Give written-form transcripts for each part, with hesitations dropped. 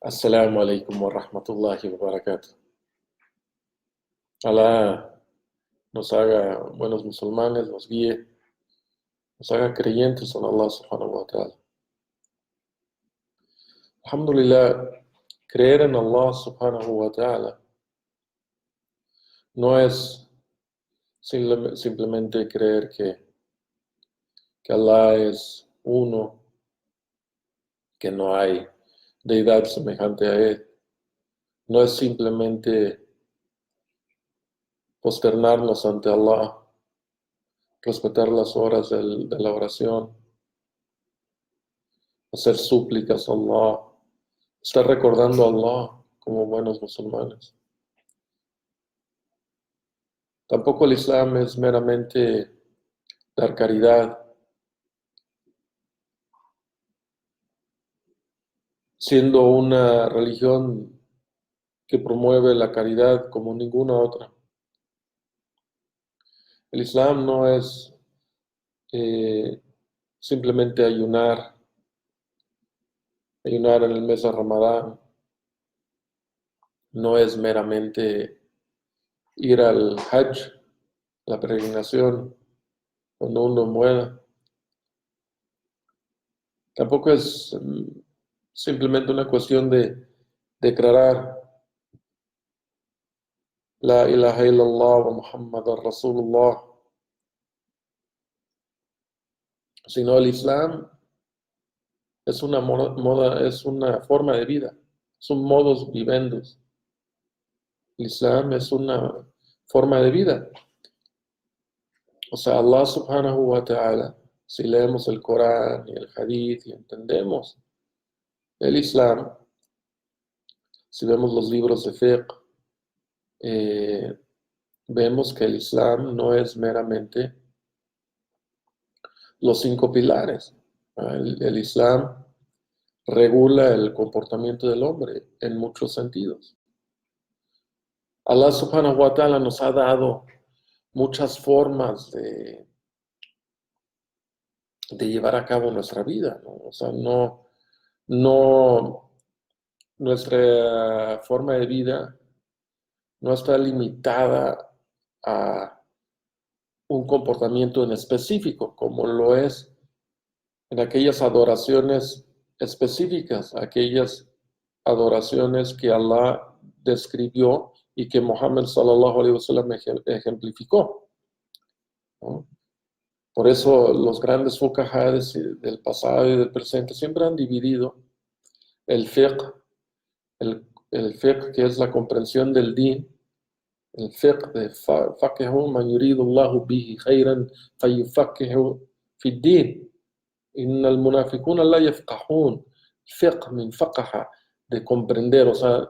Assalamu alaikum wa rahmatullahi wa barakatuh. Alá nos haga buenos musulmanes, nos guíe, nos haga creyentes en Allah subhanahu wa ta'ala. Alhamdulillah, creer en Allah subhanahu wa ta'ala no es simplemente creer que Allah es uno, que no hay deidad semejante a Él. No es simplemente posternarnos ante Allah, respetar las horas de la oración, hacer súplicas a Allah, estar recordando a Allah como buenos musulmanes. Tampoco el Islam es meramente dar caridad, siendo una religión que promueve la caridad como ninguna otra. El Islam no es simplemente ayunar en el mes de Ramadán, no es meramente ir al Hajj, la peregrinación, cuando uno muera. Tampoco es simplemente una cuestión de declarar La ilaha illallah wa Muhammadan Rasulullah, sino el Islam es una moda, es una forma de vida, son modos vivendus. El Islam es una forma de vida. O sea, Allah subhanahu wa ta'ala, si leemos el Corán y el Hadith y entendemos el Islam, si vemos los libros de fiqh, vemos que el Islam no es meramente los 5 pilares. El Islam regula el comportamiento del hombre en muchos sentidos. Allah subhanahu wa ta'ala nos ha dado muchas formas de llevar a cabo nuestra vida, ¿no? O sea, nuestra forma de vida no está limitada a un comportamiento en específico, como lo es en aquellas adoraciones específicas, aquellas adoraciones que Allah describió y que Muhammad sallallahu alaihi wasallam ejemplificó, ¿no? Por eso los grandes fuqaha del pasado y del presente siempre han dividido el fiqh, el fiqh que es la comprensión del din, el fiqh de faqihu man yuridu Allahu bihi khayran fayufaqihu fi din. Inna al-munafiquna la yafqahun. Fiqh min faqaha, de comprender, o sea,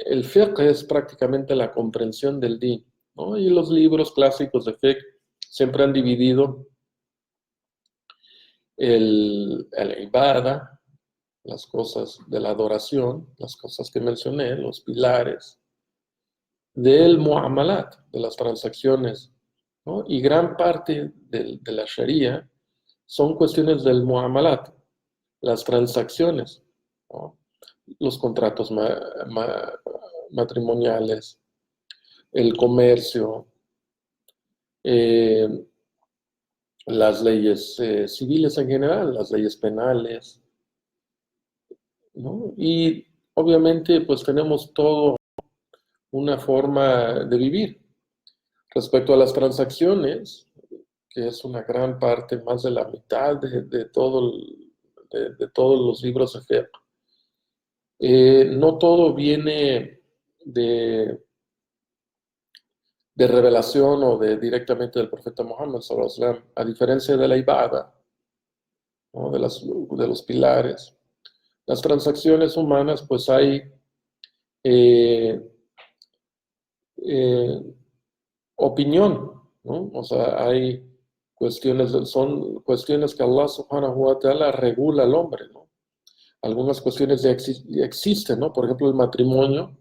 el fiqh es prácticamente la comprensión del din, ¿no? Y los libros clásicos de fiqh siempre han dividido el ibada, las cosas de la adoración, las cosas que mencioné, los pilares, del muamalat, de las transacciones, ¿no? Y gran parte de la sharia son cuestiones del muamalat, las transacciones, ¿no? Los contratos matrimoniales, el comercio, las leyes civiles en general, las leyes penales, ¿no? Y obviamente pues tenemos todo una forma de vivir. Respecto a las transacciones, que es una gran parte, más de la mitad de todos los libros de fiqh, no todo viene de revelación o directamente del profeta Muhammad sallallahu alaihi wasallam, a diferencia de la ibada, ¿no? de los pilares. Las transacciones humanas, pues hay eh, eh, opinión, ¿no? O sea, hay son cuestiones que Allah subhanahu wa ta'ala regula al hombre, ¿no? Algunas cuestiones ya existen, ¿no? Por ejemplo, el matrimonio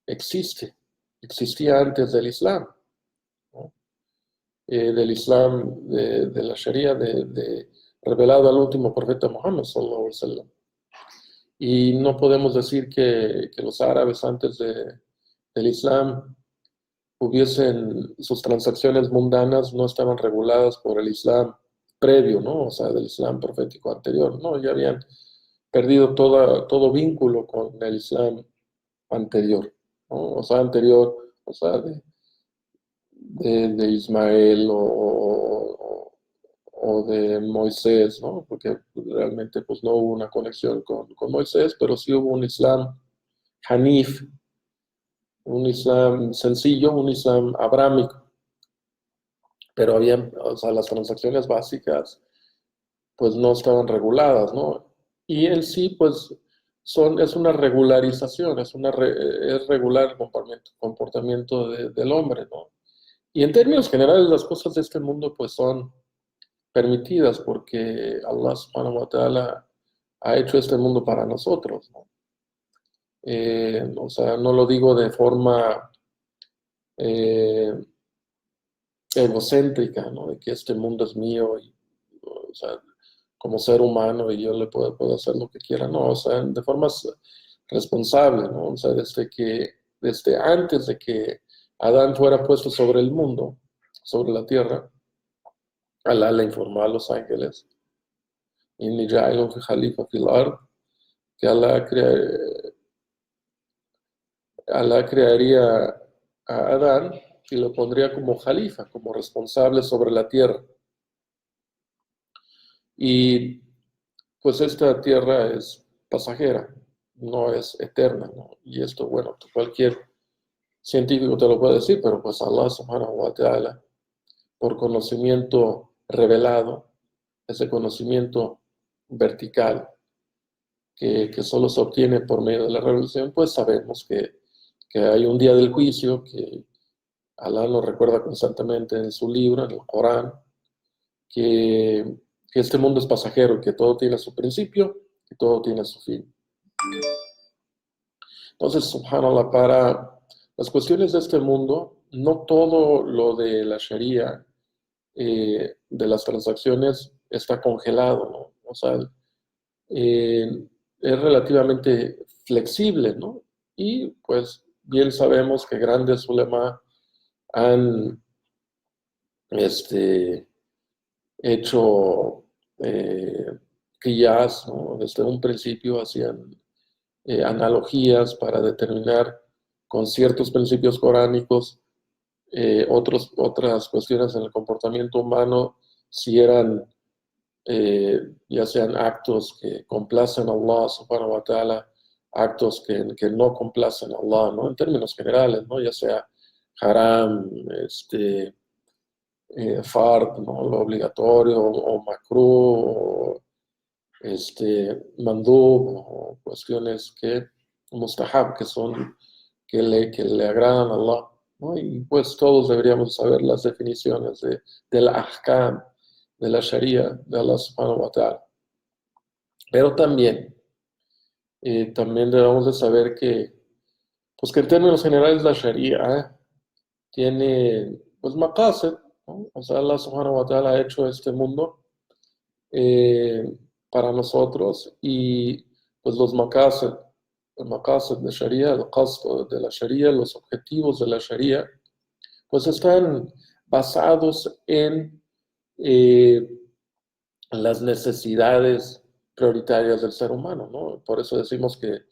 existía antes del Islam, ¿no? Del Islam, la Sharia, revelado al último profeta Muhammad sallallahu alaihi wasallam. Y no podemos decir que los árabes antes del Islam sus transacciones mundanas no estaban reguladas por el Islam previo, ¿no? O sea, del Islam profético anterior, ¿no? Ya habían perdido todo vínculo con el Islam anterior, ¿no? O sea, anterior, o sea, de Ismael o de Moisés, ¿no? Porque realmente pues no hubo una conexión con Moisés, pero sí hubo un Islam Hanif, un Islam sencillo, un Islam abrámico, pero había, o sea, las transacciones básicas pues no estaban reguladas, ¿no? Y en sí, pues es una regularización, es regular el comportamiento del hombre, ¿no? Y en términos generales, las cosas de este mundo pues son permitidas porque Allah subhanahu wa ta'ala ha hecho este mundo para nosotros, ¿no? O sea, no lo digo de forma eh, egocéntrica, ¿no? De que este mundo es mío, o sea, como ser humano y yo puedo hacer lo que quiera, no, o sea, de forma responsable, ¿no? O sea, desde antes de que Adán fuera puesto sobre el mundo, sobre la tierra, Alá le informó a los ángeles, Inni ja'ilun fi khalifa fil ard, que Alá crearía a Adán y lo pondría como jalifa, como responsable sobre la tierra. Y pues esta tierra es pasajera, no es eterna, ¿no? Y esto, bueno, cualquier científico te lo puede decir, pero pues Allah subhanahu wa ta'ala, por conocimiento revelado, ese conocimiento vertical que solo se obtiene por medio de la revelación, pues sabemos que hay un día del juicio que Allah nos recuerda constantemente en su libro, en el Corán, que, que este mundo es pasajero, que todo tiene su principio y todo tiene su fin. Entonces, subhanallah, para las cuestiones de este mundo, no todo lo de la Sharia, de las transacciones, está congelado, ¿no? O sea, es relativamente flexible, ¿no? Y pues bien sabemos que grandes ulema han este, hecho qiyas, ¿no? Desde un principio hacían analogías para determinar con ciertos principios coránicos otras cuestiones en el comportamiento humano, si eran ya sean actos que complacen a Allah subhanahu wa ta'ala, actos que no complacen a Allah, ¿no? En términos generales, ¿no? Ya sea haram, fard, ¿no? Lo obligatorio, o makruh, mandub, o cuestiones mustahab, que le agradan a Allah, ¿no? Y pues todos deberíamos saber las definiciones del ahkam, de la sharia, de Allah subhanahu wa ta'ala. Pero también debemos de saber pues que en términos generales la sharia tiene, pues, maqasid, ¿no? O sea, Allah subhanahu wa ta'ala ha hecho este mundo eh, para nosotros y pues el maqasid de Sharia, el qasd de la Sharia, los objetivos de la Sharia, pues están basados en eh, las necesidades prioritarias del ser humano, ¿no? Por eso decimos que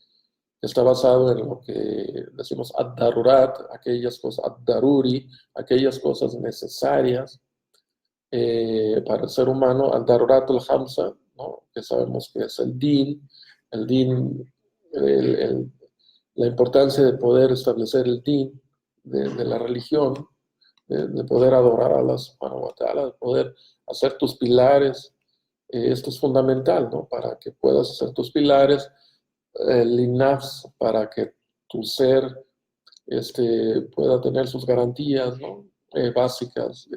está basado en lo que decimos ad-darurat, aquellas cosas, ad-daruri, aquellas cosas necesarias para el ser humano, al-daruratul hamsa, ¿no? Que sabemos que es el din, el- el- la importancia de poder establecer el din de la religión, de poder adorar a Allah subhanahu wa ta'ala, de poder hacer tus pilares. Esto es fundamental, ¿no? Para que puedas hacer tus pilares, el INAFS, para que tu ser pueda tener sus garantías, ¿no? Básicas,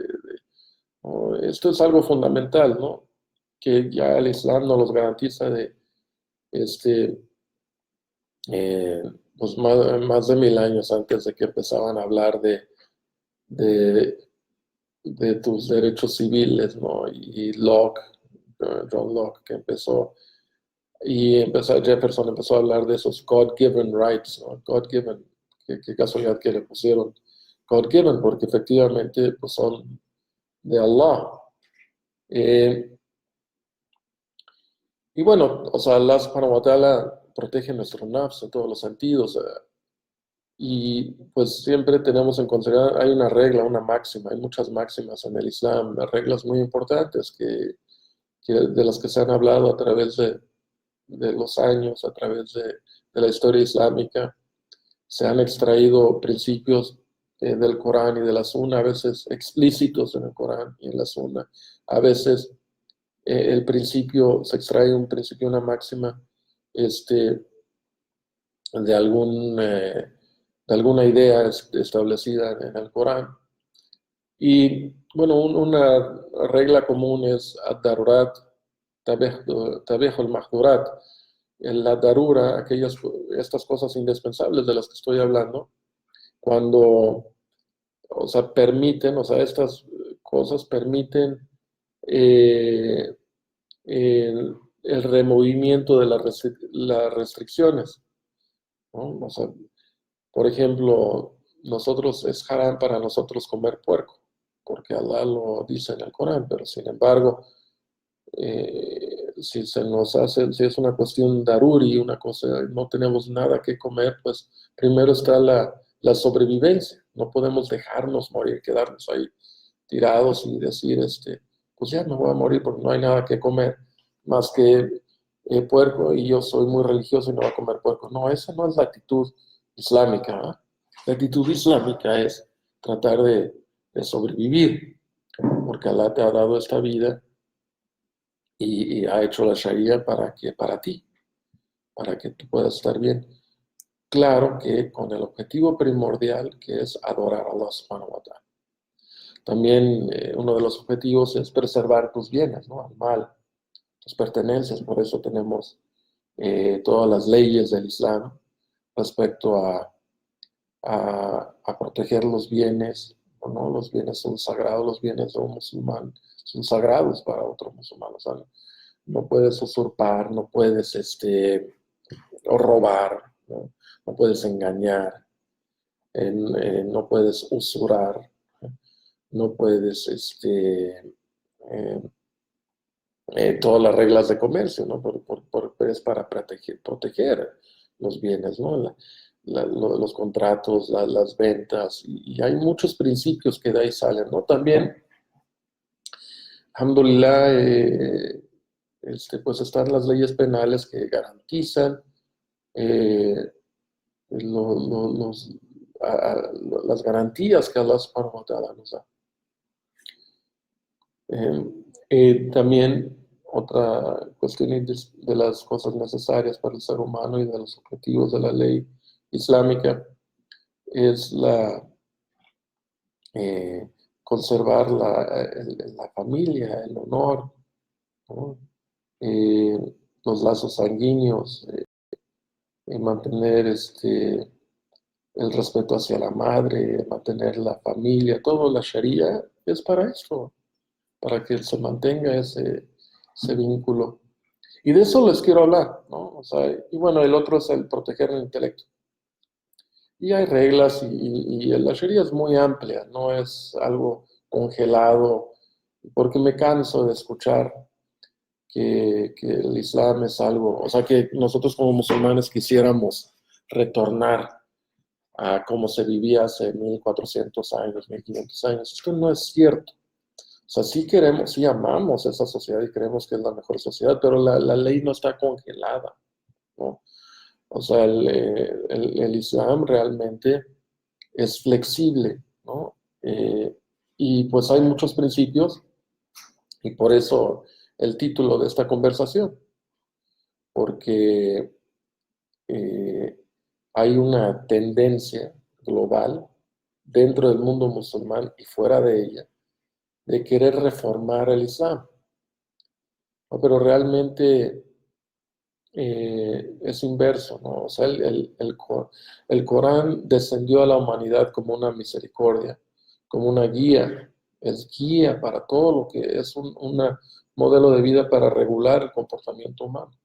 ¿no? Esto es algo fundamental, ¿no? Que ya el Islam nos los garantiza este, eh, pues más de 1000 años antes de que empezaban a hablar de, de tus derechos civiles, ¿no? Y Locke, John Locke, que empezó Jefferson empezó a hablar de esos God-given rights, ¿no? God-given, qué casualidad que le pusieron God-given, porque efectivamente pues, son de Allah. Eh, y bueno, o sea, Allah subhanahu wa ta'ala protege nuestro nafs en todos los sentidos. Y pues siempre tenemos en consideración, hay una regla, una máxima, hay muchas máximas en el Islam, reglas muy importantes de las que se han hablado a través de los años, a través de la historia islámica. Se han extraído principios del Corán y de la Sunna, a veces explícitos en el Corán y en la Sunna. A veces el principio, se extrae un principio, una máxima este, de, de alguna idea establecida en el Corán. Y bueno, una regla común es ad-darurat tabih al-mahdurat. La darura, estas cosas indispensables de las que estoy hablando, cuando, o sea, permiten, o sea, estas cosas permiten eh, el removimiento de las restricciones, ¿no? O sea, por ejemplo, nosotros es haram para nosotros comer puerco, porque Allah lo dice en el Corán, pero sin embargo, si se nos hace, si es una cuestión daruri, una cosa, no tenemos nada que comer, pues primero está la sobrevivencia. No podemos dejarnos morir, quedarnos ahí tirados y decir, pues ya me voy a morir porque no hay nada que comer más que puerco y yo soy muy religioso y no voy a comer puerco. No, esa no es la actitud islámica, ¿eh? La actitud islámica es tratar de sobrevivir, porque Allah te ha dado esta vida y ha hecho la Sharia para ti, para que tú puedas estar bien. Claro que con el objetivo primordial que es adorar a Allah subhanahu wa ta'ala. También uno de los objetivos es preservar tus bienes, ¿no? Al mal, tus pertenencias. Por eso tenemos todas las leyes del Islam respecto a proteger los bienes, ¿no? Los bienes son sagrados, los bienes de un musulmán son sagrados para otro musulmán. O sea, no puedes usurpar, no puedes o robar, ¿no? No puedes engañar, no puedes usurar, no puedes eh, todas las reglas de comercio, ¿no? Es para proteger los bienes, ¿no? Los contratos, las ventas, y hay muchos principios que de ahí salen, ¿no? También, alhamdulillah, pues están las leyes penales que garantizan eh, los, las garantías que Allah subhanahu wa ta'ala nos da. También otra cuestión de las cosas necesarias para el ser humano y de los objetivos de la ley islámica es eh, conservar la familia, el honor, ¿no? Eh, los lazos sanguíneos, mantener el respeto hacia la madre, mantener la familia, todo la Sharia es para esto, para que se mantenga ese vínculo. Y de eso les quiero hablar, ¿no? O sea, y bueno, el otro es el proteger el intelecto. Y hay reglas y la Sharia es muy amplia, no es algo congelado, porque me canso de escuchar que el Islam es algo, o sea, que nosotros como musulmanes quisiéramos retornar a cómo se vivía hace 1400 años, 1500 años. Esto no es cierto. O sea, sí queremos, sí amamos esa sociedad y creemos que es la mejor sociedad, pero la ley no está congelada, ¿no? O sea, el Islam realmente es flexible, ¿no? Y pues hay muchos principios y por eso el título de esta conversación, porque eh, hay una tendencia global dentro del mundo musulmán y fuera de ella de querer reformar el Islam, ¿no? Pero realmente es inverso, ¿no? O sea, el Corán descendió a la humanidad como una misericordia, como una guía, es guía para todo lo que es un modelo de vida para regular el comportamiento humano.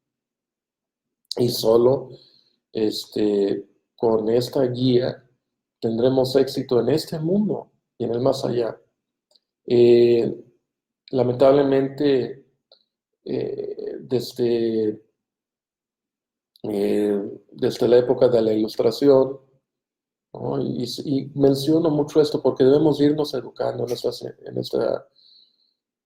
Y solo con esta guía tendremos éxito en este mundo y en el más allá. Eh, Lamentablemente, desde la época de la Ilustración, ¿no? Y menciono mucho esto porque debemos irnos educando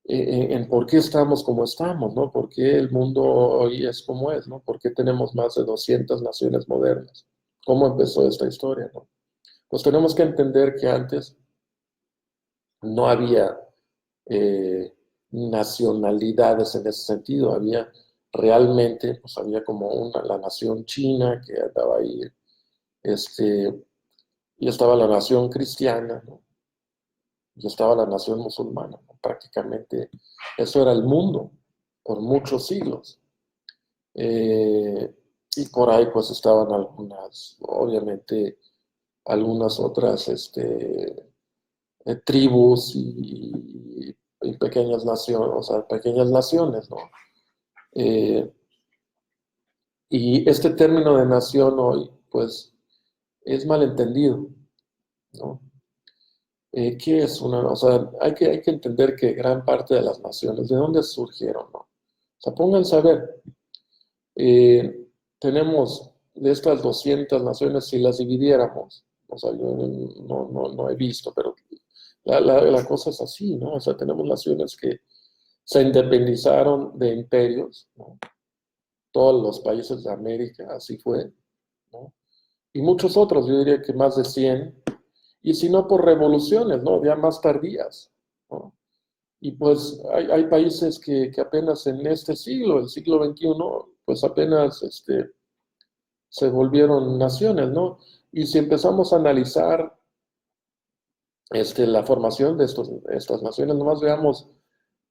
en por qué estamos como estamos, ¿no? ¿Por qué el mundo hoy es como es, ¿no? ¿Por qué tenemos más de 200 naciones modernas? ¿Cómo empezó esta historia, ¿no? Pues tenemos que entender que antes no había nacionalidades en ese sentido, había realmente, pues había como la nación china que andaba ahí, y estaba la nación cristiana, ¿no? Y estaba la nación musulmana, ¿no? Prácticamente eso era el mundo por muchos siglos. Eh, y por ahí pues estaban algunas, obviamente, algunas otras tribus y pequeñas naciones, o sea, pequeñas naciones, ¿no? Eh, y este término de nación hoy, pues, es malentendido, ¿no? ¿Qué es una? O sea, hay que entender que gran parte de las naciones, ¿de dónde surgieron, no? O sea, pónganse a ver, eh, tenemos de estas 200 naciones, si las dividiéramos, o sea, yo no he visto, pero la cosa es así, ¿no? O sea, tenemos naciones que se independizaron de imperios, ¿no? Todos los países de América, así fue, ¿no? Y muchos otros, yo diría que más de 100, y si no por revoluciones, ¿no? Ya más tardías, ¿no? Y pues hay países que apenas en este siglo, el siglo XXI, pues apenas se volvieron naciones, ¿no? Y si empezamos a analizar la formación de estas naciones, nomás veamos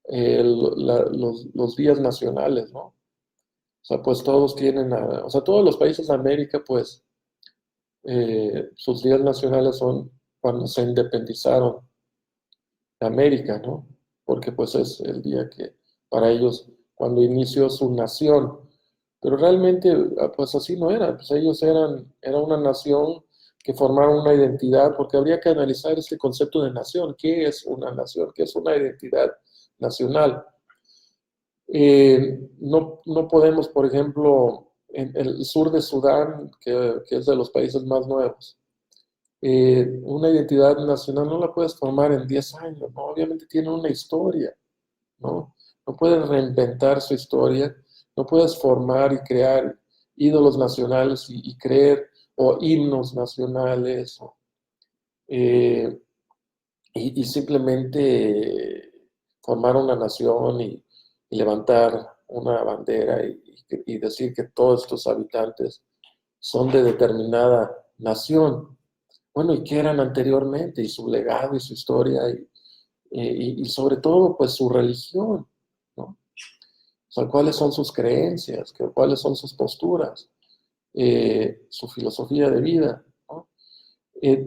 los días nacionales, ¿no? O sea, pues todos tienen, o sea, todos los países de América, pues sus días nacionales son cuando se independizaron de América, ¿no? Porque pues es el día que para ellos, cuando inició su nación. Pero realmente, pues así no era, pues ellos era una nación que formaron una identidad, porque habría que analizar este concepto de nación. ¿Qué es una nación? ¿Qué es una identidad nacional? No podemos, por ejemplo, en el sur de Sudán, que es de los países más nuevos, una identidad nacional no la puedes formar en 10 años, ¿no? Obviamente tiene una historia, ¿no? No puedes reinventar su historia, no puedes formar y crear ídolos nacionales y creer, o himnos nacionales, eh, y simplemente formar una nación y levantar una bandera y decir que todos estos habitantes son de determinada nación. Bueno, ¿y qué eran anteriormente? Y su legado y su historia y sobre todo, pues su religión, ¿no? O sea, cuáles son sus creencias, cuáles son sus posturas, su filosofía de vida, ¿no?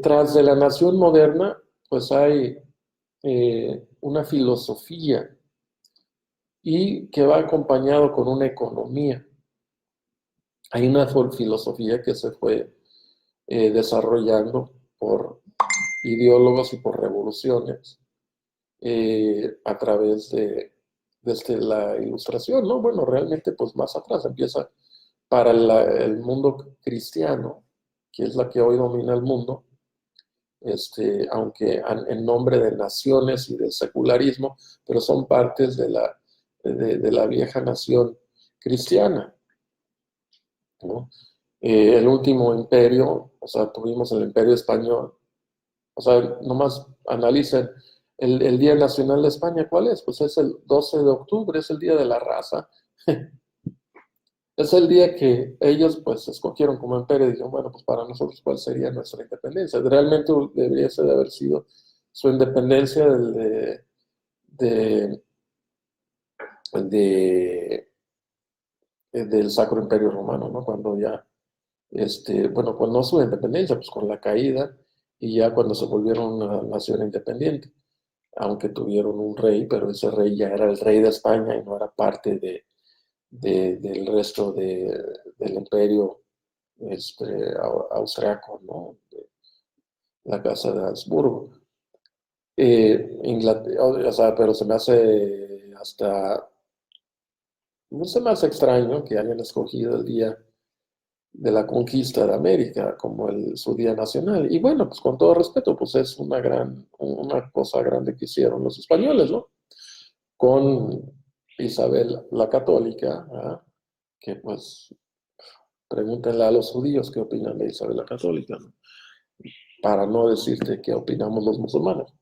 Tras de la nación moderna, pues hay una filosofía y que va acompañado con una economía. Hay una filosofía que se fue desarrollando por ideólogos y por revoluciones a través desde la ilustración, ¿no? Bueno, realmente pues más atrás empieza para el mundo cristiano, que es la que hoy domina el mundo, aunque en nombre de naciones y del secularismo, pero son partes de la vieja nación cristiana, ¿no? El último imperio, o sea, tuvimos el imperio español, o sea, nomás analicen el Día Nacional de España, ¿cuál es? Pues es el 12 de octubre, es el Día de la Raza. Es el día que ellos pues escogieron como imperio y dijeron, bueno, pues para nosotros cuál sería nuestra independencia. Realmente debería de haber sido su independencia de- de- del Sacro Imperio Romano, ¿no? Cuando ya, bueno, pues no su independencia, pues con la caída y ya cuando se volvieron una nación independiente, aunque tuvieron un rey, pero ese rey ya era el rey de España y no era parte del resto del imperio austriaco, ¿no? De la casa de Habsburgo. Inglaterra, o sea, pero se me hace hasta, no se me hace extraño que hayan escogido el día de la conquista de América como su día nacional. Y bueno, pues con todo respeto, pues es una cosa grande que hicieron los españoles, ¿no? Con Isabel la Católica, ¿ah? Que pues pregúntenle a los judíos qué opinan de Isabel la Católica, ¿no? Para no decirte qué opinamos los musulmanes.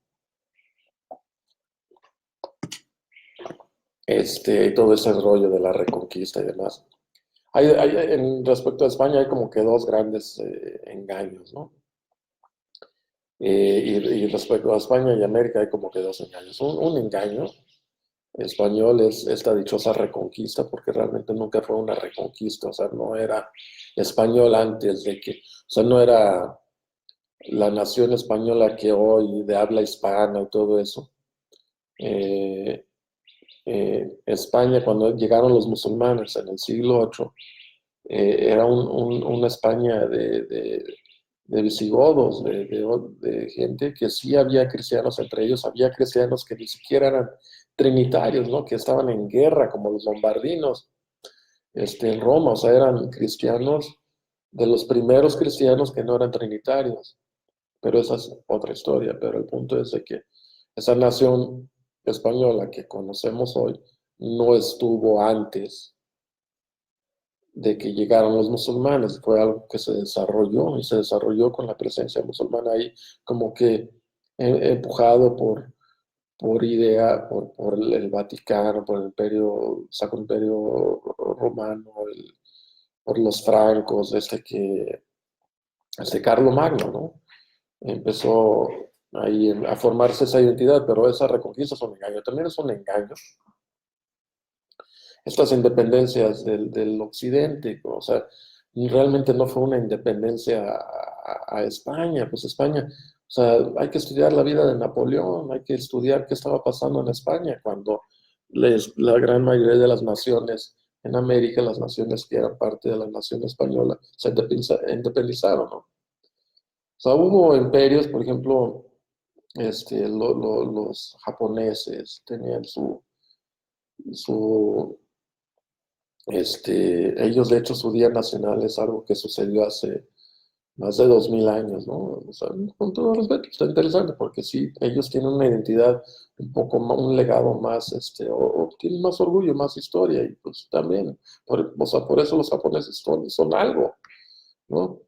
Todo ese rollo de la reconquista y demás. Respecto a España hay como que dos grandes engaños, ¿no? Y respecto a España y América hay como que dos engaños. Un engaño español es esta dichosa reconquista, porque realmente nunca fue una reconquista, o sea, no era español antes de que, o sea, no era la nación española que hoy, de habla hispana y todo eso. Eh, España, cuando llegaron los musulmanes en el siglo VIII, era una España de visigodos, de gente que sí había cristianos entre ellos, había cristianos que ni siquiera eran trinitarios, ¿no? Que estaban en guerra, como los bombardinos, en Roma, o sea, eran cristianos, de los primeros cristianos que no eran trinitarios, pero esa es otra historia, pero el punto es de que esa nación española que conocemos hoy no estuvo antes de que llegaron los musulmanes, fue algo que se desarrolló y se desarrolló con la presencia musulmana ahí, como que empujado por idea, por el Vaticano, por el Sacro Imperio Romano, por los francos, Carlo Magno, ¿no? Empezó ahí a formarse esa identidad, pero esa reconquista es un engaño, también es un engaño estas independencias del occidente, o sea, realmente no fue una independencia a España, pues España, o sea, hay que estudiar la vida de Napoleón, hay que estudiar qué estaba pasando en España cuando la gran mayoría de las naciones en América, las naciones que eran parte de la nación española, se independizaron, ¿no? O sea, hubo imperios, por ejemplo, los japoneses tenían su ellos, de hecho, su Día Nacional es algo que sucedió hace más de 2000 años, ¿no? O sea, con todo respeto, está interesante porque sí, ellos tienen una identidad un poco más, un legado más, o tienen más orgullo, más historia, y pues también, o sea, por eso los japoneses son algo, ¿no?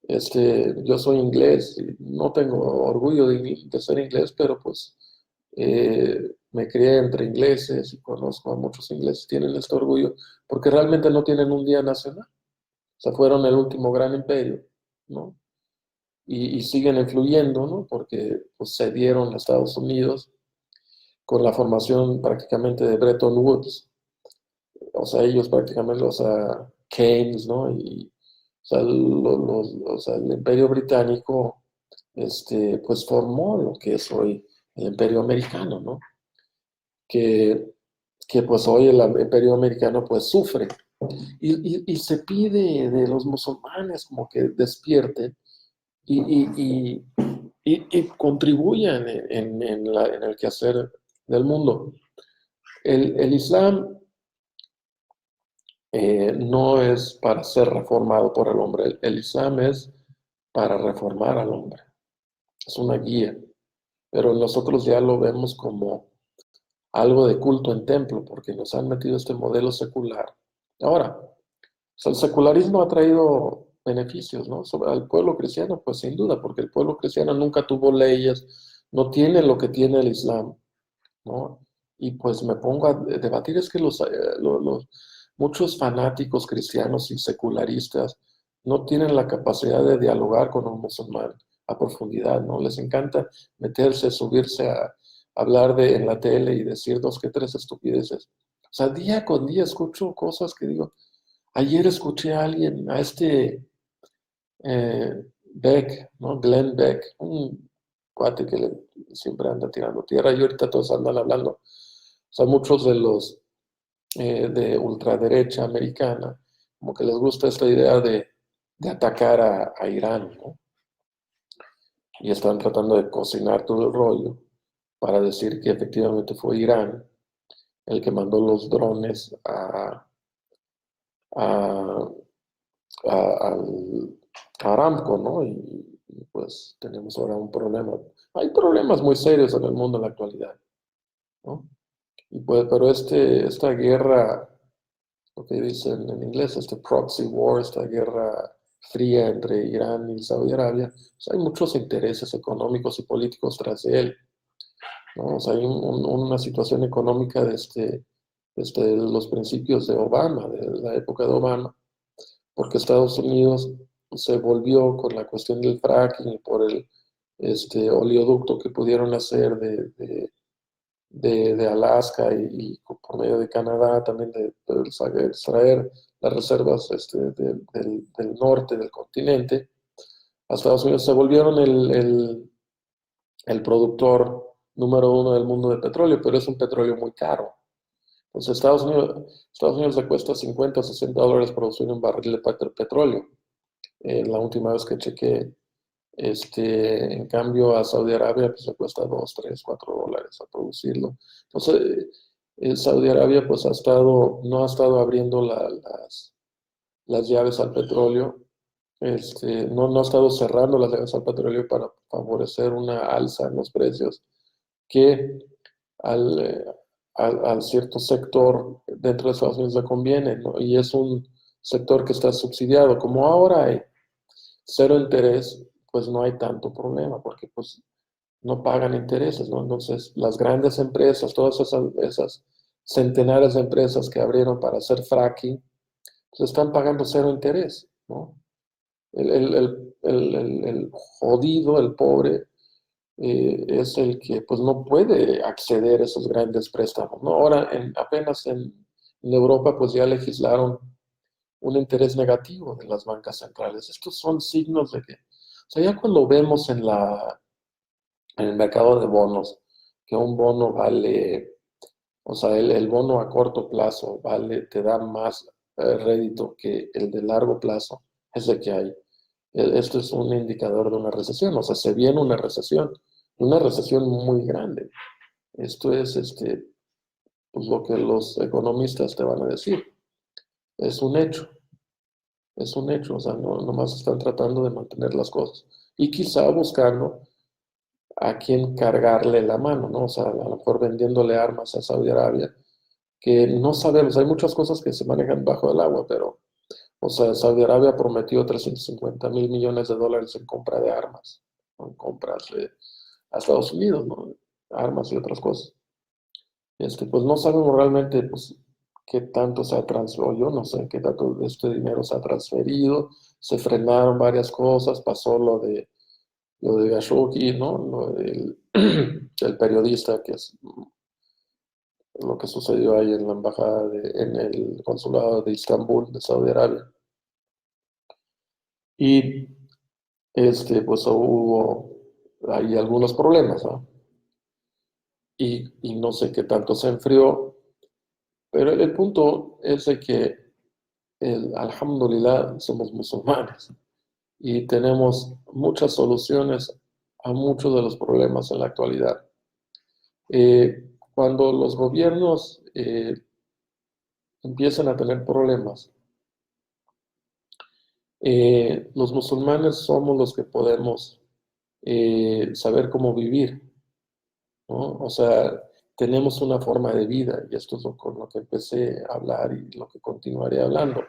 Yo soy inglés, y no tengo orgullo de ser inglés, pero pues me crié entre ingleses y conozco a muchos ingleses que tienen este orgullo porque realmente no tienen un día nacional. O sea, fueron el último gran imperio, ¿no? Y siguen influyendo, ¿no? Porque pues, se dieron a Estados Unidos con la formación prácticamente de Bretton Woods. O sea, ellos prácticamente, o sea, Keynes, ¿no? O sea, o sea, el imperio británico, pues formó lo que es hoy el imperio americano, ¿no? Que, que pues hoy el imperio americano pues sufre. Y se pide de los musulmanes como que despierten y, y contribuyan en el quehacer del mundo. El Islam no es para ser reformado por el hombre, el Islam es para reformar al hombre, es una guía, pero nosotros ya lo vemos como algo de culto en templo, porque nos han metido este modelo secular. Ahora, o sea, el secularismo ha traído beneficios, ¿no? Al pueblo cristiano, pues sin duda, porque el pueblo cristiano nunca tuvo leyes, no tiene lo que tiene el Islam, ¿no? Y pues me pongo a debatir, es que muchos fanáticos cristianos y secularistas no tienen la capacidad de dialogar con un musulmán a profundidad, ¿no? Les encanta meterse, subirse a hablar en la tele y decir dos que tres estupideces. O sea, día con día escucho cosas que digo, ayer escuché a alguien, Beck, ¿no? Glenn Beck, un cuate que siempre anda tirando tierra y ahorita todos andan hablando. O sea, muchos de ultraderecha americana, como que les gusta esta idea de atacar a Irán, ¿no? Y están tratando de cocinar todo el rollo para decir que efectivamente fue Irán el que mandó los drones a, al Aramco, ¿no? Y pues tenemos ahora un problema. Hay problemas muy serios en el mundo en la actualidad, ¿no? Y pues, pero esta guerra, lo que dicen en inglés, este proxy war, esta guerra fría entre Irán y Saudi Arabia, pues hay muchos intereses económicos y políticos tras de él, ¿no? O sea, hay una situación económica desde los principios de Obama, de la época de Obama, porque Estados Unidos se volvió con la cuestión del fracking y por el oleoducto que pudieron hacer de Alaska y por medio de Canadá también de extraer las reservas del norte del continente. A Estados Unidos se volvieron el productor número uno del mundo de petróleo, pero es un petróleo muy caro. Entonces Estados Unidos le cuesta 50 o 60 dólares producir un barril de petróleo. La última vez que chequé, en cambio a Saudi Arabia pues le cuesta 2, 3, 4 dólares a producirlo. Entonces, Saudi Arabia pues no ha estado abriendo las llaves al petróleo, no ha estado cerrando las llaves al petróleo para favorecer una alza en los precios que al, eh, al cierto sector dentro de Estados Unidos le conviene, ¿no? Y es un sector que está subsidiado. Como ahora hay cero interés, pues no hay tanto problema, porque pues no pagan intereses, ¿no? Entonces, las grandes empresas, todas esas centenares de empresas que abrieron para hacer fracking, pues están pagando cero interés, ¿no? El jodido, el pobre, es el que pues no puede acceder a esos grandes préstamos, ¿no? Ahora, apenas en Europa, pues ya legislaron un interés negativo de las bancas centrales. Estos son signos de que, o sea, ya cuando vemos en el mercado de bonos, que un bono vale, o sea, el bono a corto plazo te da más rédito que el de largo plazo, es de que hay. Esto es un indicador de una recesión, o sea, se viene una recesión muy grande. Esto es pues lo que los economistas te van a decir. Es un hecho, es un hecho, o sea, no nomás están tratando de mantener las cosas. Y quizá buscando a quién cargarle la mano, ¿no? O sea, a lo mejor vendiéndole armas a Saudi Arabia, que no sabemos, hay muchas cosas que se manejan bajo el agua, pero, o sea, Saudi Arabia prometió 350.000 millones de dólares en compra de armas, ¿no? En compras a Estados Unidos, ¿no? Armas y otras cosas. Pues no sabemos realmente, pues, qué tanto se ha transferido, yo no sé qué tanto de este dinero se ha transferido, se frenaron varias cosas, pasó lo de Khashoggi, ¿no? Lo del el periodista, que es lo que sucedió ahí en la embajada, en el consulado de Estambul, de Saudi Arabia. Y pues hubo ahí algunos problemas, ¿no? Y no sé qué tanto se enfrió, pero el punto es de que, alhamdulillah, somos musulmanes y tenemos muchas soluciones a muchos de los problemas en la actualidad. Cuando los gobiernos empiezan a tener problemas, los musulmanes somos los que podemos saber cómo vivir, ¿no? O sea, tenemos una forma de vida y esto es con lo que empecé a hablar y lo que continuaré hablando.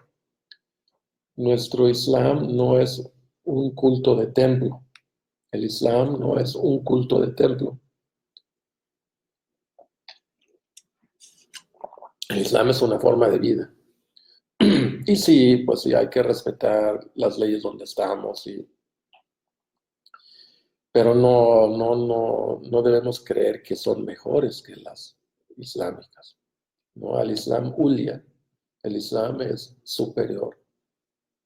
Nuestro Islam no es un culto de templo. El Islam no es un culto de templo. El Islam es una forma de vida. Y sí, pues sí, hay que respetar las leyes donde estamos, pero no debemos creer que son mejores que las islámicas. ¿No? Al Islam ulia, el Islam es superior,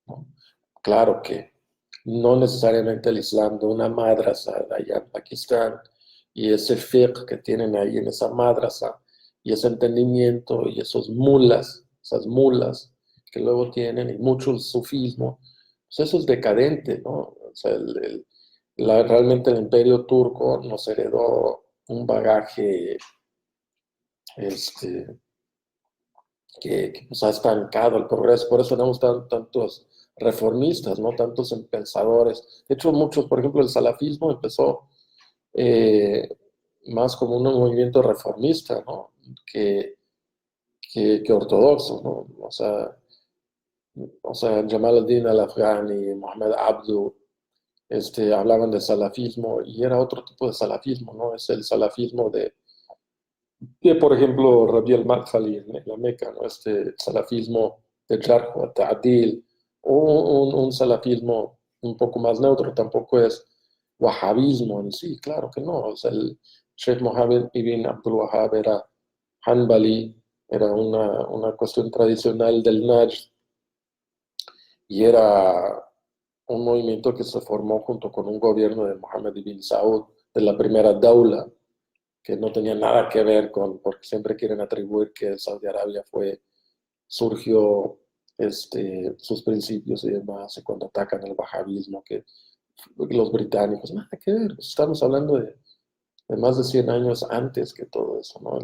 ¿no? Claro que no necesariamente el Islam de una madrasa de allá en Pakistán y ese fiqh que tienen ahí en esa madrasa y ese entendimiento y esas mulas que luego tienen, y mucho el sufismo, pues eso es decadente, ¿no? O sea, realmente el imperio turco nos heredó un bagaje este, que pues, ha estancado el progreso. Por eso tenemos tantos reformistas, ¿no? Tantos pensadores. De hecho, muchos, por ejemplo, el salafismo empezó eh, más como un movimiento reformista, ¿no? que, que ortodoxo, ¿no? Jamal al-Din al-Afghani, Mohamed Abdu, hablaban de salafismo y era otro tipo de salafismo, ¿no? Es el salafismo por ejemplo, Rabi al-Madkhali en la Meca, ¿no? Salafismo de Jarh wa Ta'dil, o un salafismo un poco más neutro, tampoco es wahabismo en sí, claro que no. O sea, el Sheikh Mohammed ibn Abdul Wahhab era Hanbali, era una cuestión tradicional del Najd y era un movimiento que se formó junto con un gobierno de Mohammed ibn Saud, de la primera Daula, que no tenía nada que ver porque siempre quieren atribuir que Saudi Arabia surgió sus principios y demás, y cuando atacan el wahabismo, que los británicos, nada que ver, pues estamos hablando de más de 100 años antes que todo eso, ¿no?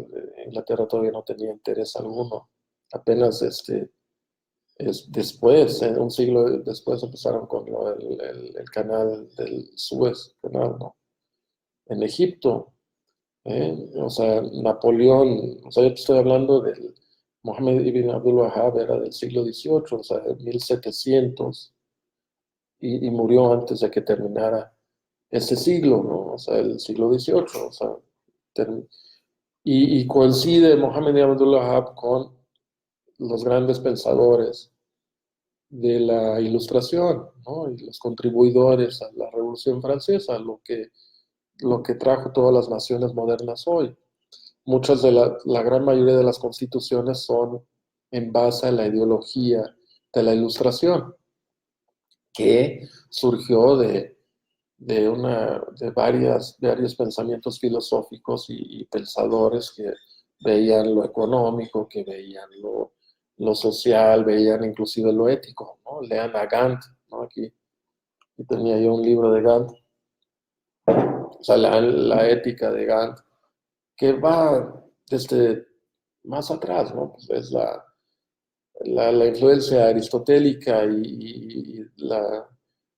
Inglaterra todavía no tenía interés alguno, apenas después, un siglo después empezaron con el canal del Suez, canal, ¿no? En Egipto. O sea, Napoleón, o sea, yo te estoy hablando del Mohammed ibn Abdul Wahhab, era del siglo XVIII, o sea, de 1700, y murió antes de que terminara ese siglo, ¿no? O sea, el siglo XVIII, o sea, ter- y coincide Mohammed ibn Abdul Wahhab con los grandes pensadores de la Ilustración, ¿no? Y los contribuidores a la Revolución Francesa, lo que trajo todas las naciones modernas hoy. Muchas la gran mayoría de las constituciones son en base a la ideología de la Ilustración, que surgió de varios pensamientos filosóficos y pensadores que veían lo económico, que veían lo social, veían inclusive lo ético, ¿no? Lean a Gandhi, ¿no? Aquí tenía yo un libro de Gandhi, o sea, la ética de Gandhi, que va desde más atrás, ¿no? Pues es la influencia aristotélica y la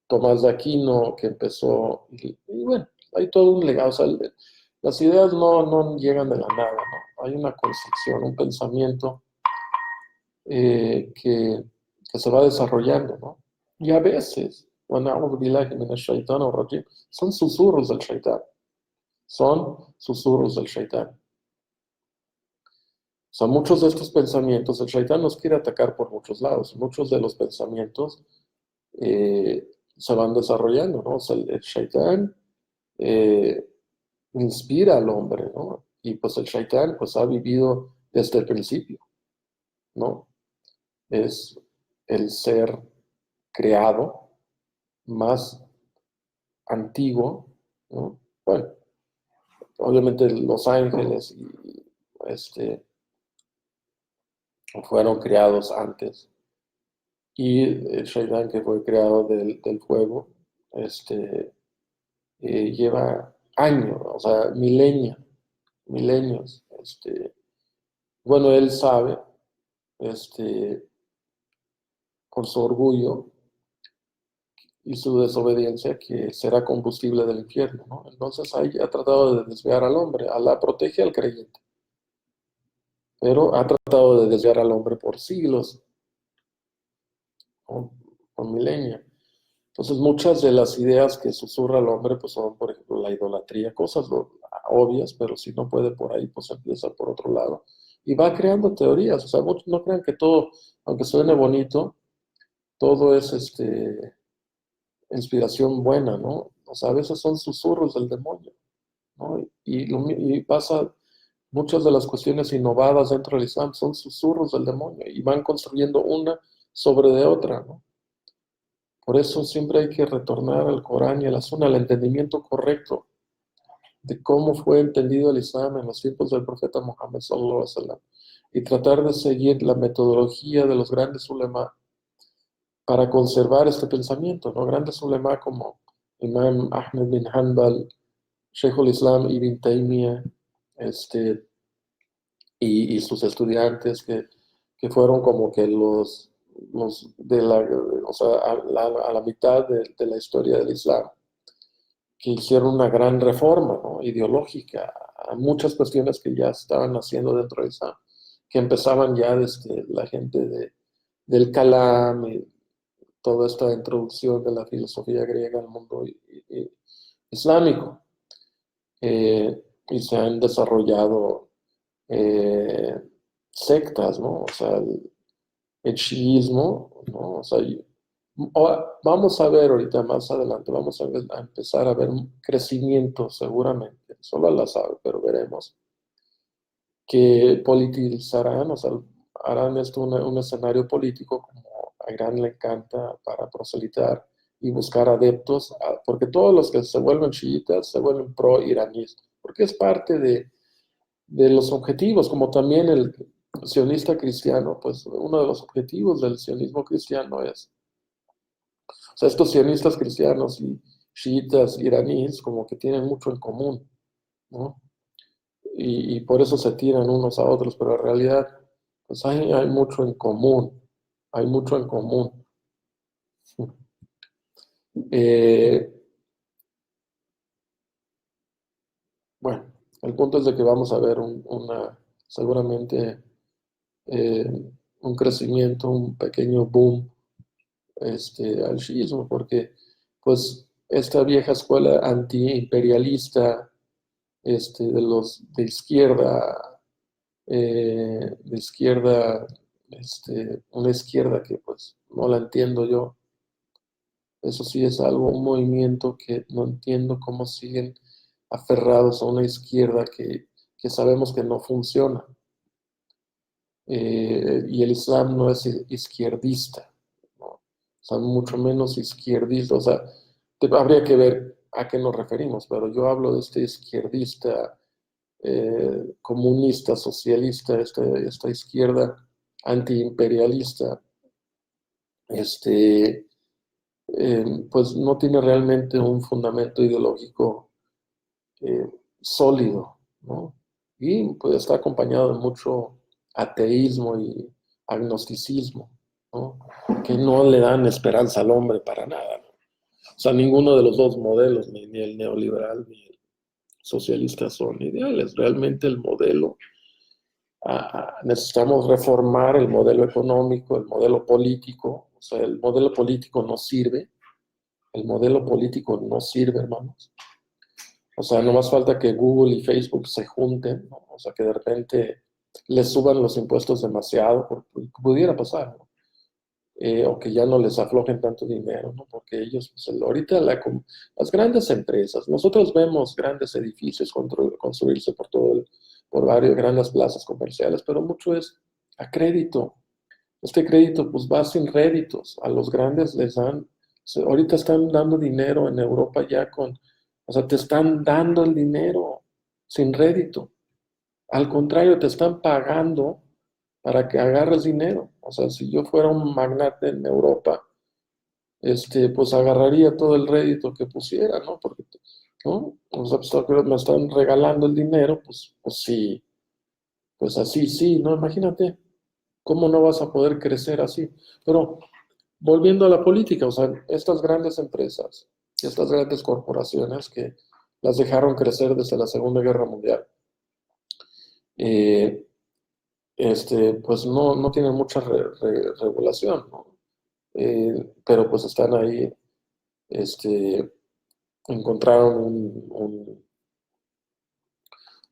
Tomás de Aquino que empezó, y bueno, hay todo un legado, o sea, las ideas no llegan de la nada, ¿no? Hay una construcción, un pensamiento que se va desarrollando, ¿no? Y a veces, وَنَعُوذُ بِاللَّهِ مِنَ الشَّيْطَانِ الرَّجِيمِ, son susurros del shaitán, son susurros del shaitán. O sea, muchos de estos pensamientos, el shaitán nos quiere atacar por muchos lados. Muchos de los pensamientos se van desarrollando, ¿no? O sea, el shaitán eh, inspira al hombre, ¿no? Y pues el shaitán pues ha vivido desde el principio, ¿no? Es el ser creado más antiguo, ¿no? Bueno, obviamente los ángeles fueron creados antes. Y el Shaitán, que fue creado del fuego, lleva años, o sea, milenios. Bueno, él sabe, este, con su orgullo y su desobediencia, que será combustible del infierno, ¿no? Entonces ahí ha tratado de desviar al hombre. Alá protege al creyente, pero ha tratado de desviar al hombre por siglos, ¿no? Por milenios. Entonces, muchas de las ideas que susurra el hombre, pues son, por ejemplo, la idolatría, cosas obvias, pero si no puede por ahí, pues empieza por otro lado. Y va creando teorías. O sea, muchos no crean que todo, aunque suene bonito, todo es inspiración buena, ¿no? O sea, a veces son susurros del demonio, ¿no? Y pasa, muchas de las cuestiones innovadas dentro del Islam son susurros del demonio y van construyendo una sobre de otra, ¿no? Por eso siempre hay que retornar al Corán y a la Sunna, al entendimiento correcto. de cómo fue entendido el Islam en los tiempos del profeta Muhammad sallallahu alaihi wasallam y tratar de seguir la metodología de los grandes ulema para conservar este pensamiento, ¿no? Grandes ulema como Imam Ahmed bin Hanbal, Sheikh al-Islam Ibn Taymiyyah, y sus estudiantes que fueron como que los de la, o sea, a la mitad de la historia del Islam, que hicieron una gran reforma, ¿no? Ideológica a muchas cuestiones que ya estaban haciendo dentro del Islam, que empezaban ya desde la gente del Kalam y toda esta introducción de la filosofía griega al mundo islámico. Y se han desarrollado eh, sectas, ¿no? O sea, el chiismo, ¿no? O sea, vamos a ver ahorita más adelante, a empezar a ver un crecimiento seguramente, solo Allah sabe, pero veremos, que politizarán, o sea, harán esto un escenario político como a Irán le encanta para proselitar y buscar adeptos, porque todos los que se vuelven chiitas se vuelven pro-iraníes, porque es parte de los objetivos, como también el sionista cristiano, pues uno de los objetivos del sionismo cristiano es, o sea, estos sionistas cristianos y chiitas iraníes como que tienen mucho en común, ¿no? Y por eso se tiran unos a otros, pero en realidad, pues hay mucho en común, hay mucho en común. Eh, bueno, el punto es de que vamos a ver seguramente un crecimiento, un pequeño boom al shiismo, porque pues esta vieja escuela antiimperialista de los de izquierda, una izquierda que pues no la entiendo yo. Eso sí es algo, un movimiento que no entiendo cómo siguen aferrados a una izquierda que sabemos que no funciona. Y el Islam no es izquierdista, ¿no? O sea, mucho menos izquierdista. O sea, habría que ver a qué nos referimos, pero yo hablo de este izquierdista, comunista, socialista, esta izquierda antiimperialista, este, pues no tiene realmente un fundamento ideológico sólido, ¿no? Y pues está acompañado de mucho ateísmo y agnosticismo, ¿no? Que no le dan esperanza al hombre para nada, ¿no? O sea, ninguno de los dos modelos, ni el neoliberal ni el socialista son ideales. Realmente el modelo, necesitamos reformar el modelo económico, el modelo político. O sea, el modelo político no sirve. El modelo político no sirve, hermanos. O sea, no más falta que Google y Facebook se junten, ¿no? O sea, que de repente les suban los impuestos demasiado, porque pudiera pasar, ¿no? O que ya no les aflojen tanto dinero, ¿no? Porque ellos, pues, ahorita las grandes empresas, nosotros vemos grandes edificios construirse por varias grandes plazas comerciales, pero mucho es a crédito. Este crédito, pues, va sin réditos. A los grandes les dan, ahorita están dando dinero en Europa ya o sea, te están dando el dinero sin rédito. Al contrario, te están pagando para que agarres dinero. O sea, si yo fuera un magnate en Europa, pues agarraría todo el rédito que pusiera, ¿no? Porque, ¿no? O sea, pues, me están regalando el dinero, pues sí, pues así sí, ¿no? Imagínate, ¿cómo no vas a poder crecer así? Pero volviendo a la política, o sea, estas grandes empresas, estas grandes corporaciones que las dejaron crecer desde la Segunda Guerra Mundial, eh, pues no tienen mucha regulación, ¿no? Pero pues están ahí, encontraron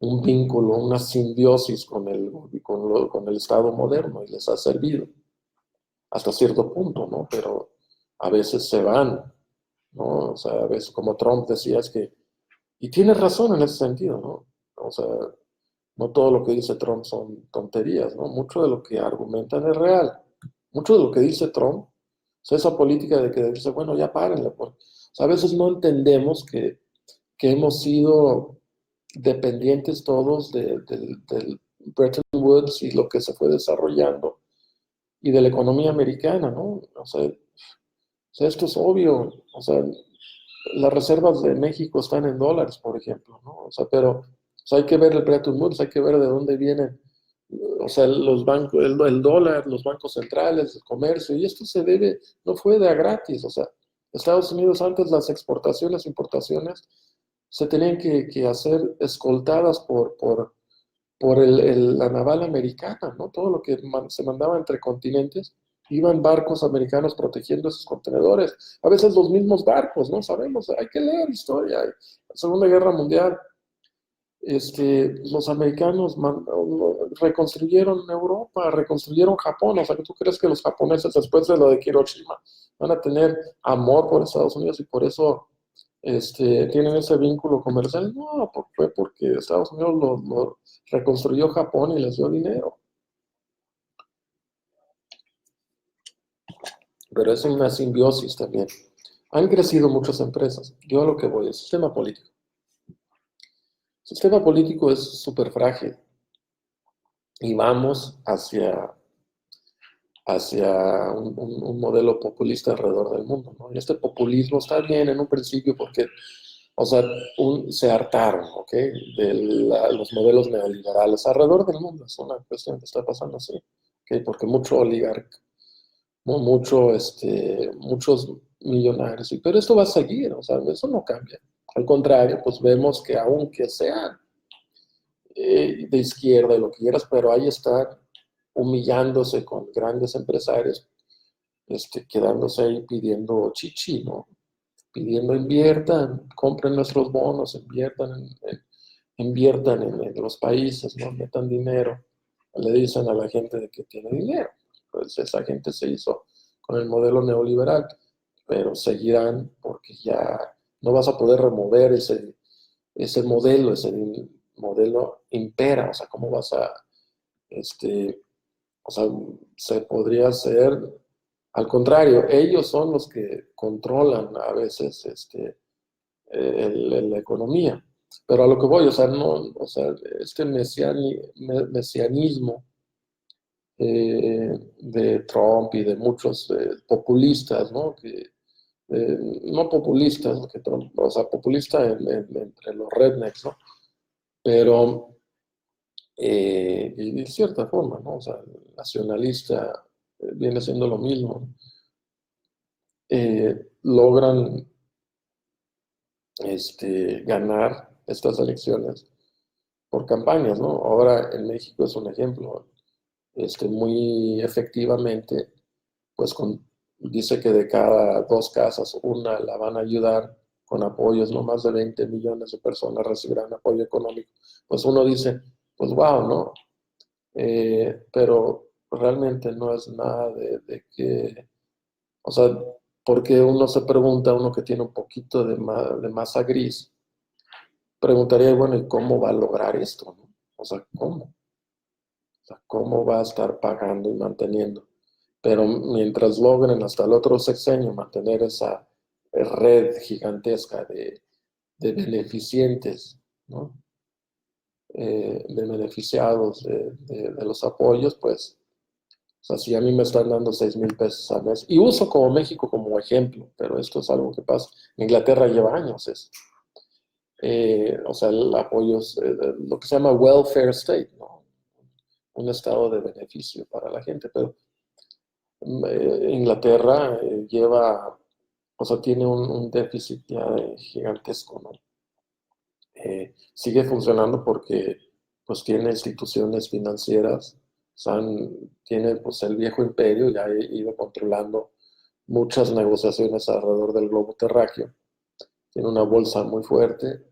un vínculo, una simbiosis con el Estado moderno y les ha servido hasta cierto punto, ¿no? Pero a veces se van, ¿no? O sea, a veces como Trump decía es que, y tiene razón en ese sentido, ¿no? O sea, no todo lo que dice Trump son tonterías, ¿no? Mucho de lo que argumentan es real. Mucho de lo que dice Trump, o sea, esa política de que dice, bueno, ya párenle, pues. O sea, a veces no entendemos que hemos sido dependientes todos del Bretton Woods y lo que se fue desarrollando y de la economía americana, ¿no? O sea, esto es obvio. O sea, las reservas de México están en dólares, por ejemplo, ¿no? O sea, pero o sea, hay que ver el Bretton Woods, hay que ver de dónde vienen, o sea, los bancos, el dólar, los bancos centrales, el comercio, y esto se debe, no fue de a gratis. O sea, Estados Unidos antes las exportaciones, importaciones, se tenían que hacer escoltadas por la naval americana, ¿no? Todo lo que se mandaba entre continentes, iban barcos americanos protegiendo esos contenedores. A veces los mismos barcos, ¿no? Sabemos, hay que leer historia. La Segunda Guerra Mundial, los americanos reconstruyeron Europa, reconstruyeron Japón. O sea, ¿tú crees que los japoneses después de lo de Hiroshima van a tener amor por Estados Unidos y por eso tienen ese vínculo comercial? No, fue porque Estados Unidos lo reconstruyó Japón y les dio dinero. Pero es una simbiosis también. Han crecido muchas empresas. Yo a lo que voy, el sistema político. El sistema político es súper frágil y vamos hacia un modelo populista alrededor del mundo, ¿no? Y este populismo está bien en un principio porque, o sea, se hartaron, ¿ok? Los modelos neoliberales alrededor del mundo. Es una cuestión que está pasando así, ¿ok? Porque mucho oligarca, ¿no? Muchos millonarios. Pero esto va a seguir, o sea, eso no cambia. Al contrario, pues vemos que aunque sean de izquierda y lo que quieras, pero ahí están humillándose con grandes empresarios, quedándose ahí pidiendo chichi, ¿no? Pidiendo inviertan, compren nuestros bonos, inviertan en los países, ¿no? Metan dinero. Le dicen a la gente de que tiene dinero. Pues esa gente se hizo con el modelo neoliberal, pero seguirán porque ya no vas a poder remover ese modelo impera. O sea, ¿cómo vas a, o sea, se podría hacer al contrario? Ellos son los que controlan a veces la economía. Pero a lo que voy, o sea, no, o sea, este mesianismo de Trump y de muchos populistas, ¿no? No populistas, que Trump, o sea, populista entre los rednecks, ¿no? Pero, y de cierta forma, ¿no? O sea, nacionalista viene siendo lo mismo. Logran ganar estas elecciones por campañas, ¿no? Ahora en México es un ejemplo, muy efectivamente, pues dice que de cada 2 casas, una la van a ayudar con apoyos, no más de 20 millones de personas recibirán apoyo económico. Pues uno dice, pues wow, ¿no? Pero realmente no es nada de que, o sea, porque uno se pregunta, uno que tiene un poquito de masa gris, preguntaría, bueno, ¿y cómo va a lograr esto, no? O sea, ¿cómo? O sea, ¿cómo va a estar pagando y manteniendo? Pero mientras logren hasta el otro sexenio mantener esa red gigantesca de beneficientes, ¿no? De beneficiados de los apoyos, pues, o sea, si a mí me están dando 6,000 pesos al mes, y uso como México como ejemplo, pero esto es algo que pasa. En Inglaterra lleva años eso. O sea, el apoyo es lo que se llama welfare state, ¿no? Un estado de beneficio para la gente, pero Inglaterra o sea, tiene un déficit ya gigantesco, ¿no? Sigue funcionando porque pues tiene instituciones financieras, tiene pues el viejo imperio, ya ha ido controlando muchas negociaciones alrededor del globo terráqueo, tiene una bolsa muy fuerte,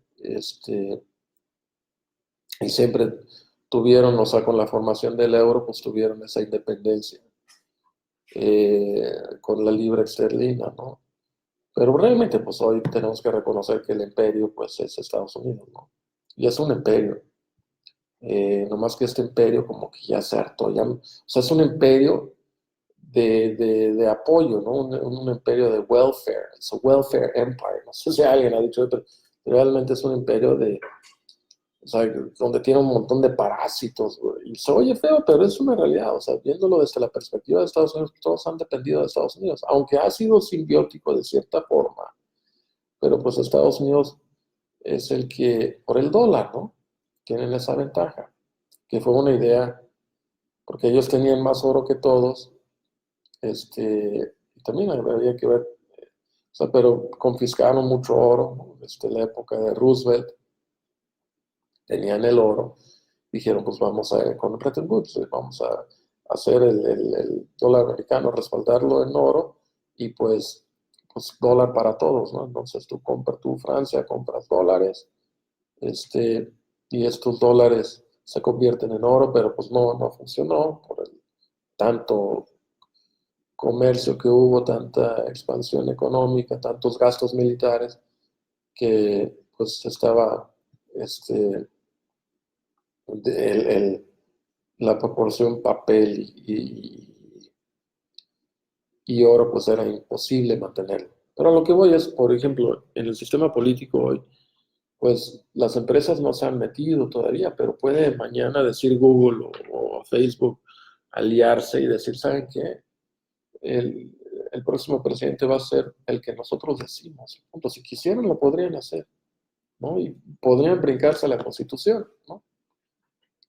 y siempre tuvieron, o sea, con la formación del euro, pues tuvieron esa independencia con la libra esterlina, ¿no? Pero realmente, pues hoy tenemos que reconocer que el imperio, pues es Estados Unidos, ¿no? Y es un imperio. No más que este imperio como que ya se hartó, o sea, es un imperio de apoyo, ¿no? Un imperio de welfare, es un welfare empire. No sé si alguien ha dicho, pero realmente es un imperio O sea, donde tiene un montón de parásitos, güey. Y se oye feo, pero es una realidad. O sea, viéndolo desde la perspectiva de Estados Unidos, todos han dependido de Estados Unidos, aunque ha sido simbiótico de cierta forma. Pero pues Estados Unidos es el que, por el dólar, ¿no? Tienen esa ventaja, que fue una idea, porque ellos tenían más oro que todos, y también habría que ver, o sea, pero confiscaron mucho oro, ¿no? Desde la época de Roosevelt, tenían el oro, dijeron, pues vamos a, con Bretton Woods, vamos a hacer el dólar americano, respaldarlo en oro, y pues dólar para todos, ¿no? Entonces tú Francia, compras dólares, este, y estos dólares se convierten en oro, pero pues no funcionó por el tanto comercio que hubo, tanta expansión económica, tantos gastos militares, que pues estaba la proporción papel y oro, pues era imposible mantenerlo. Pero a lo que voy es, por ejemplo, en el sistema político hoy, pues las empresas no se han metido todavía, pero puede mañana decir Google o Facebook aliarse y decir, ¿saben qué? El, el próximo presidente va a ser el que nosotros decimos. Punto. Si quisieran, lo podrían hacer, ¿no? Y podrían brincarse a la Constitución, ¿no?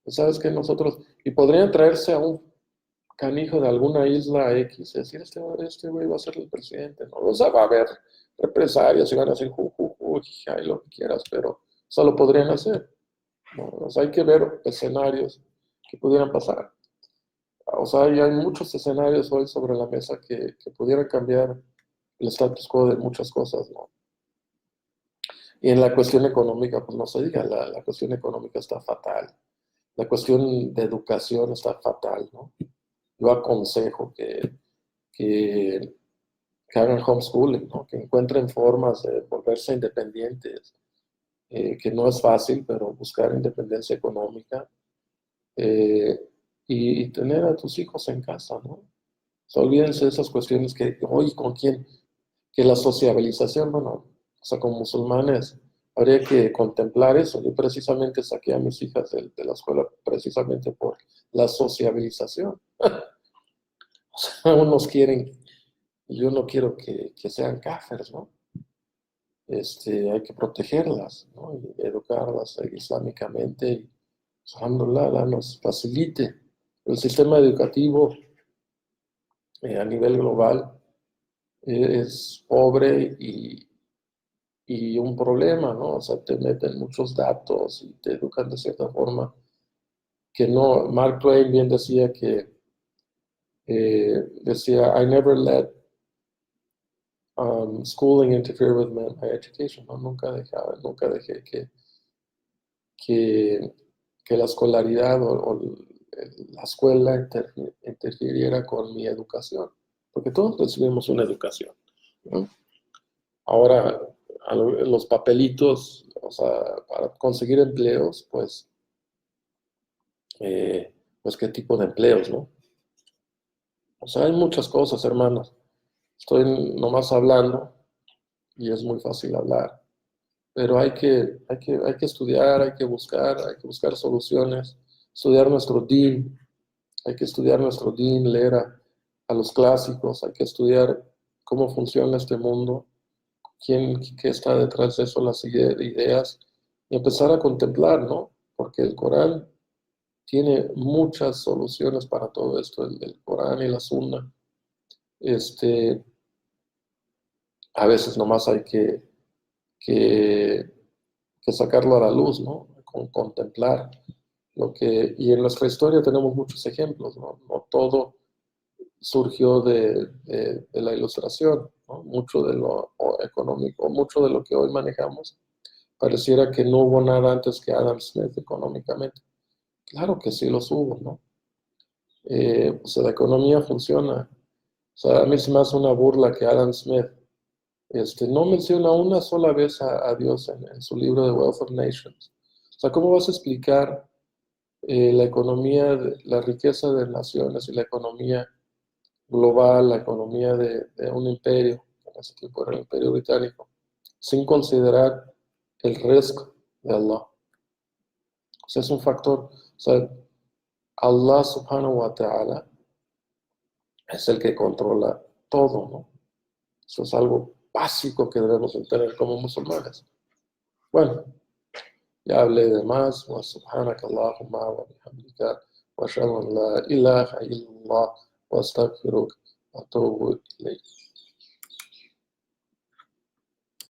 Pues, ¿sabes qué? Nosotros, y podrían traerse a un canijo de alguna isla X, y decir, este güey va a ser el presidente, ¿no? O sea, va a haber represalias y van a decir, y lo que quieras, pero eso lo podrían hacer, ¿no? O sea, hay que ver escenarios que pudieran pasar. O sea, hay muchos escenarios hoy sobre la mesa que pudieran cambiar el status quo de muchas cosas, ¿no? Y en la cuestión económica, pues no se diga, la cuestión económica está fatal. La cuestión de educación está fatal, ¿no? Yo aconsejo que, que hagan homeschooling, ¿no? Que encuentren formas de volverse independientes, que no es fácil, pero buscar independencia económica, eh, y tener a tus hijos en casa, ¿no? O sea, olvídense de esas cuestiones que, oye, ¿con quién? Que la sociabilización, bueno, o sea, como musulmanes, habría que contemplar eso. Yo precisamente saqué a mis hijas de la escuela precisamente por la sociabilización. O sea, unos quieren, yo no quiero que sean kafirs, ¿no? Hay que protegerlas, ¿no? Y educarlas islámicamente y, pues, alhamdulillah, nos facilite. El sistema educativo a nivel global es pobre y un problema, ¿no? O sea, te meten muchos datos y te educan de cierta forma que no. Mark Twain bien decía decía, I never let schooling interfere with my education, ¿no? Nunca dejé que, que la escolaridad o la escuela interfiriera con mi educación, porque todos recibimos una educación, ¿no? Ahora, los papelitos, o sea, para conseguir empleos, pues qué tipo de empleos, ¿no? O sea, hay muchas cosas, hermanos. Estoy nomás hablando y es muy fácil hablar, pero hay que estudiar, hay que buscar soluciones, estudiar nuestro din, hay que estudiar nuestro din, leer a los clásicos, hay que estudiar cómo funciona este mundo, qué está detrás de eso, las ideas, y empezar a contemplar, ¿no? Porque el Corán tiene muchas soluciones para todo esto, el Corán y la Sunna. Este, a veces nomás hay que, que sacarlo a la luz, ¿no? Contemplar y en nuestra historia tenemos muchos ejemplos, ¿no? No todo surgió de la ilustración, ¿no? Mucho de lo económico, mucho de lo que hoy manejamos, pareciera que no hubo nada antes que Adam Smith económicamente. Claro que sí los hubo, ¿no? O sea, la economía funciona. O sea, a mí se me hace una burla que Adam Smith no menciona una sola vez a Dios en su libro de Wealth of Nations. O sea, ¿cómo vas a explicar la economía, la riqueza de naciones y la economía global, la economía de un imperio, en ese tiempo era el imperio británico, sin considerar el riesgo de Allah? sea, es un factor. O sea, Allah subhanahu wa ta'ala es el que controla todo, ¿no? Eso es algo básico que debemos tener como musulmanes. Bueno, ya hablé de más. Wa subhanaka Allahumma wa bihamdika wa ashhadu an la ilaha illallah wa astaghfiruka wa atubu ilayk.